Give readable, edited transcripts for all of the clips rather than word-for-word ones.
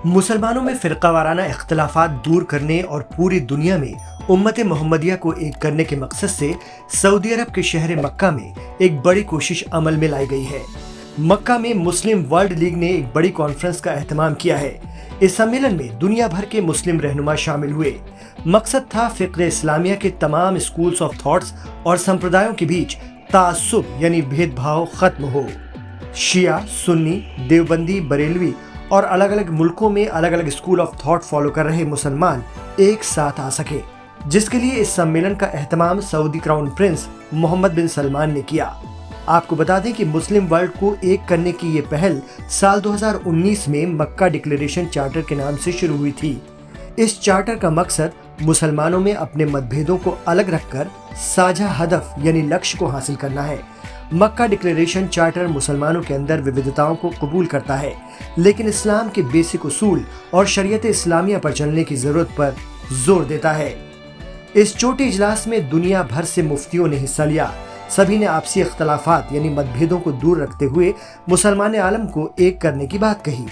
मुसलमानों में फ़िरका वाराना इख्तिलाफात दूर करने और पूरी दुनिया में उम्मत मोहम्मदिया को एक करने के मकसद से सऊदी अरब के शहर मक्का में एक बड़ी कोशिश अमल में लाई गई है। मक्का में मुस्लिम वर्ल्ड लीग ने एक बड़ी कॉन्फ्रेंस का एहतमाम किया है। इस सम्मेलन में दुनिया भर के मुस्लिम रहनुमा शामिल हुए। मकसद था फ़िक्र इस्लामिया के तमाम स्कूल्स ऑफ थॉट्स और संप्रदायों के बीच ताअस्सुब यानी भेदभाव खत्म हो। शिया, सुन्नी, देवबंदी, बरेलवी और अलग अलग मुल्कों में अलग अलग स्कूल ऑफ थॉट फॉलो कर रहे मुसलमान एक साथ आ सके, जिसके लिए इस सम्मेलन का एहतमाम सऊदी क्राउन प्रिंस मोहम्मद बिन सलमान ने किया। आपको बता दें कि मुस्लिम वर्ल्ड को एक करने की ये पहल साल 2019 में मक्का डिक्लेरेशन चार्टर के नाम से शुरू हुई थी। इस चार्टर का मकसद मुसलमानों में अपने मतभेदों को अलग रखकर साझा हदफ यानी लक्ष्य को हासिल करना है। मक्का डिक्लेरेशन चार्टर मुसलमानों के अंदर विविधताओं को कबूल करता है, लेकिन इस्लाम के बेसिक उसूल और शरीयत इस्लामिया पर चलने की जरूरत पर जोर देता है। इस छोटे इजलास में दुनिया भर से मुफ्तियों ने हिस्सा लिया। सभी ने आपसी इख्तलाफात यानी मतभेदों को दूर रखते हुए मुसलमान आलम को एक करने की बात कही।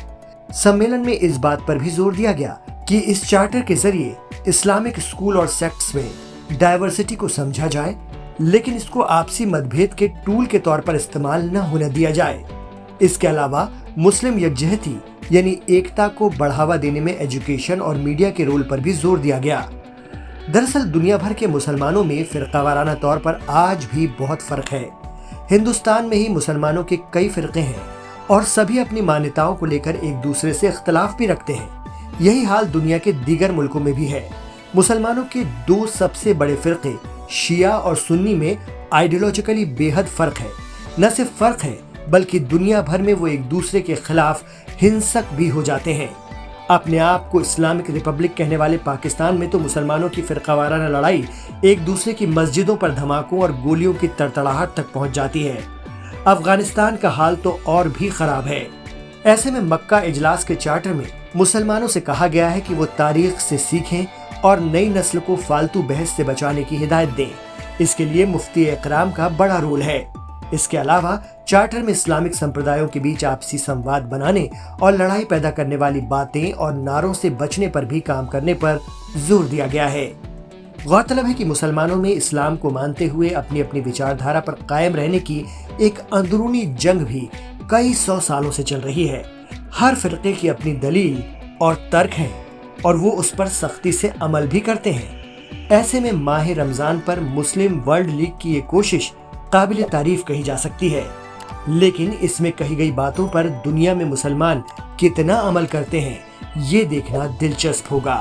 सम्मेलन में इस बात पर भी जोर दिया गया कि इस चार्टर के जरिए इस्लामिक स्कूल और सेक्ट्स में डाइवर्सिटी को समझा जाए, लेकिन इसको आपसी मतभेद के टूल के तौर पर इस्तेमाल न होने दिया जाए। इसके अलावा मुस्लिम यकजहती यानी एकता को बढ़ावा देने में एजुकेशन और मीडिया के रोल पर भी जोर दिया गया। दरअसल दुनिया भर के मुसलमानों में फ़िरकावाराना तौर पर आज भी बहुत फर्क है। हिंदुस्तान में ही मुसलमानों के कई फ़िरके हैं और सभी अपनी मान्यताओं को लेकर एक दूसरे से इख्तलाफ भी रखते हैं। यही हाल दुनिया के दीगर मुल्कों में भी है। मुसलमानों के दो सबसे बड़े फ़िरके शिया और सुन्नी में आइडियोलॉजिकली बेहद फ़र्क है। न सिर्फ फ़र्क है बल्कि दुनिया भर में वो एक दूसरे के खिलाफ हिंसक भी हो जाते हैं। अपने आप को इस्लामिक रिपब्लिक कहने वाले पाकिस्तान में तो मुसलमानों की फ़िरकावाराना लड़ाई एक दूसरे की मस्जिदों पर धमाकों और गोलियों की तड़तड़ाहट तक पहुंच जाती है। अफगानिस्तान का हाल तो और भी खराब है। ऐसे में मक्का इजलास के चार्टर में मुसलमानों से कहा गया है कि वो तारीख से सीखें और नई नस्ल को फालतू बहस से बचाने की हिदायत दें। इसके लिए मुफ्ती इकराम का बड़ा रोल है। इसके अलावा चार्टर में इस्लामिक संप्रदायों के बीच आपसी संवाद बनाने और लड़ाई पैदा करने वाली बातें और नारों से बचने पर भी काम करने पर जोर दिया गया है। गौरतलब है कि मुसलमानों में इस्लाम को मानते हुए अपनी अपनी विचारधारा पर कायम रहने की एक अंदरूनी जंग भी कई सौ सालों से चल रही है। हर फिरके की अपनी दलील और तर्क है और वो उस पर सख्ती से अमल भी करते हैं। ऐसे में माह रमजान पर मुस्लिम वर्ल्ड लीग की ये कोशिश काबिल तारीफ कही जा सकती है, लेकिन इसमें कही गई बातों पर दुनिया में मुसलमान कितना अमल करते हैं ये देखना दिलचस्प होगा।